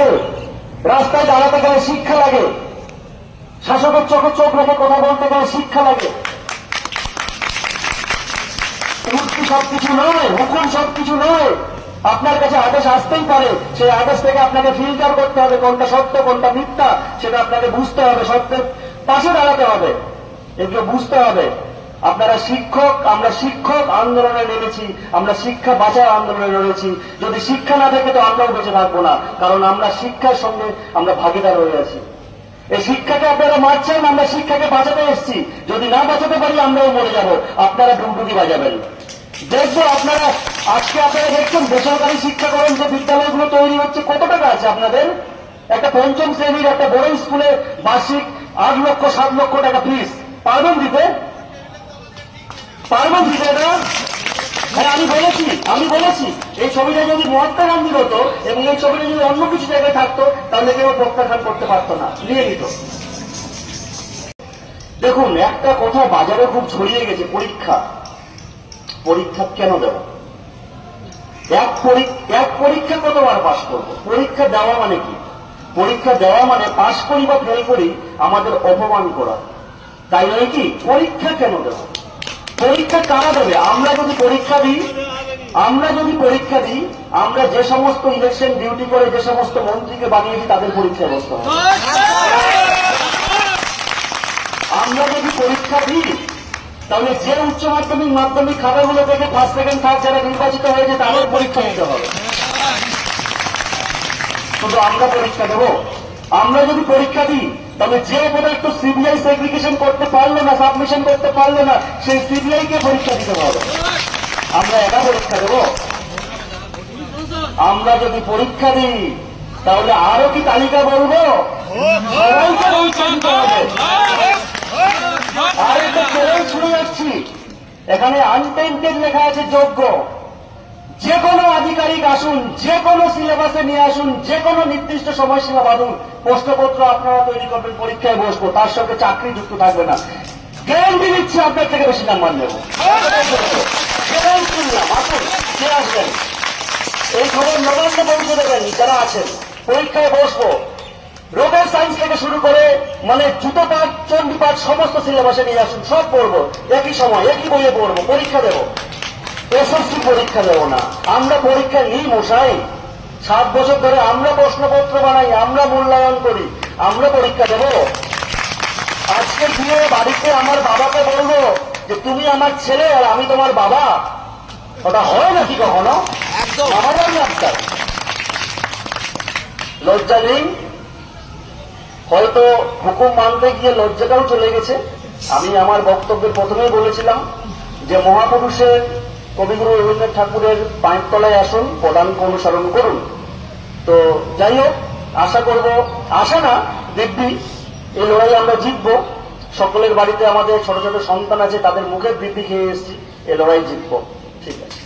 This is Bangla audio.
লাগে, রাস্তায় দাঁড়াতে গেলে শিক্ষা লাগে, শাসকের চোখে চোখ রেখে কথা বলতে গেলে শিক্ষা লাগে। মুক্তি সবকিছু নয়, হুকুম সবকিছু নয়। আপনার কাছে আদেশ আসতেই পারে, সেই আদেশ থেকে আপনাকে ফিল্টার করতে হবে কোনটা সত্য কোনটা মিথ্যা, সেটা আপনাকে বুঝতে হবে, সত্যের পাশে দাঁড়াতে হবে, এগুলো বুঝতে হবে। আপনারা শিক্ষক, আমরা শিক্ষক আন্দোলনে নেমেছি, আমরা শিক্ষা বাঁচাও আন্দোলনে লড়েছি। যদি শিক্ষা না থাকে তো আমরাও বেঁচে থাকবো না, কারণ আমরা শিক্ষার সঙ্গে আমরা ভাগিদার হয়ে আছি। এই শিক্ষাকে আপনারা মারছেন, আমরা শিক্ষাকে বাঁচাতে এসেছি। যদি না বাঁচাতে পারি আমরাও মরে যাব, আপনারা ডুবডুবি বাজাবেন। দেখবো আপনারা আজকে আপনারা দেখছেন বেসরকারি শিক্ষাকরণ যে বিদ্যালয়গুলো তৈরি হচ্ছে, কত টাকা আছে আপনাদের? একটা পঞ্চম শ্রেণীর একটা বড় স্কুলে বার্ষিক 8 লক্ষ 7 লক্ষ টাকা ফিস। পারবেন দিতে? পারবেন দিতে এটা? হ্যাঁ, আমি বলেছি এই ছবিটা যদি মহাত্মা গান্ধীর হতো এবং এই ছবিটা যদি অন্য কিছু জায়গায় থাকতো তাহলে কেউ প্রত্যাখ্যান করতে পারতো না, নিয়ে নিত। দেখুন, একটা কথা বাজারে খুব ছড়িয়ে গেছে, পরীক্ষা। পরীক্ষা কেন দেব? এক পরীক্ষা কতবার পাশ করবো? পরীক্ষা দেওয়া মানে কি? পরীক্ষা দেওয়া মানে পাশ করি বা ফেল করি আমাদের অপমান করা, তাই নয় কি? পরীক্ষা কেন দেব? পরীক্ষা কারা দেবে? আমরা যদি পরীক্ষা দিই, আমরা যে সমস্ত ইলেকশন ডিউটি করে যে সমস্ত মন্ত্রীকে বানিয়েছি তাদের পরীক্ষায় বসতে হবে। আমরা যদি পরীক্ষা দিই তাহলে যে উচ্চ মাধ্যমিক মাধ্যমিক খাতাগুলো থেকে ফার্স্ট সেকেন্ড থার্ড যারা নির্বাচিত হয়েছে তাদের পরীক্ষা দিতে হবে। শুধু আমরা পরীক্ষা দেব? আমরা যদি পরীক্ষা দিই তাহলে যে বোধ একটু সিবিআই সেগ্রিগেশন করতে পারলো না, সাবমিশন করতে পারলো না, সেই সিবিআই কে পরীক্ষা দিতে হবে। আমরা একা পরীক্ষা দেব? আমরা যদি পরীক্ষা দিই তাহলে আরো কি তালিকা বলবো? সবাইকে পরীক্ষা দিতে হবে। আর একটা চ্যালেঞ্জ শুনে যাচ্ছি, এখানে আনটেন্টেড লেখা আছে যোগ্য। যে কোনো আধিকারিক আসুন, যে কোনো সিলেবাসে নিয়ে আসুন, যে কোনো নির্দিষ্ট সময়সীমা বাঁধুন, প্রশ্নপত্র আপনারা তৈরি করবেন, পরীক্ষায় বসবো, তার সঙ্গে চাকরি যুক্ত থাকবে না। গ্যারান্টি দিচ্ছি আপনার থেকে বেশি নাম্বার নেব, গ্যারান্টি দিলাম। আসুন, কে আসবেন এই খবর নবান্নে পৌঁছে দেবেন যারা আছেন। পরীক্ষায় বসবো, রোডের সায়েন্স থেকে শুরু করে মানে জুতো পাঠ, চণ্ডী পাঠ সমস্ত সিলেবাসে নিয়ে আসুন, সব পড়বো, একই সময় একই বইয়ে পড়বো, পরীক্ষা দেবো। এসএসসি পরীক্ষা দেব না, আমরা পরীক্ষা নিই মশাই। 7 বছর ধরে আমরা প্রশ্নপত্র বানাই, আমরা মূল্যায়ন করি, আমরা পরীক্ষা দেব। আজকে গিয়ে বাড়িতে আমার বাবাকে বলবো যে তুমি আমার ছেলে আর আমি তোমার বাবা, ওটা হয় নাকি কখনো? আমাদের আপনার লজ্জা নেই? হয়তো হুকুম মানতে গিয়ে লজ্জাটাও চলে গেছে। আমি আমার বক্তব্যের প্রথমেই বলেছিলাম যে মহাপুরুষের কবিগুরু রবীন্দ্রনাথ ঠাকুরের পায়ের তলায় আসুন, পদাঙ্ক অনুসরণ করুন। তো যাই হোক, আশা করব, আশা না দিব্যি এই লড়াই আমরা জিতবো। সকলের বাড়িতে আমাদের ছোট ছোট সন্তান আছে, তাদের মুখের বৃদ্ধি খেয়ে এসেছি, এই লড়াই জিতবো। ঠিক আছে।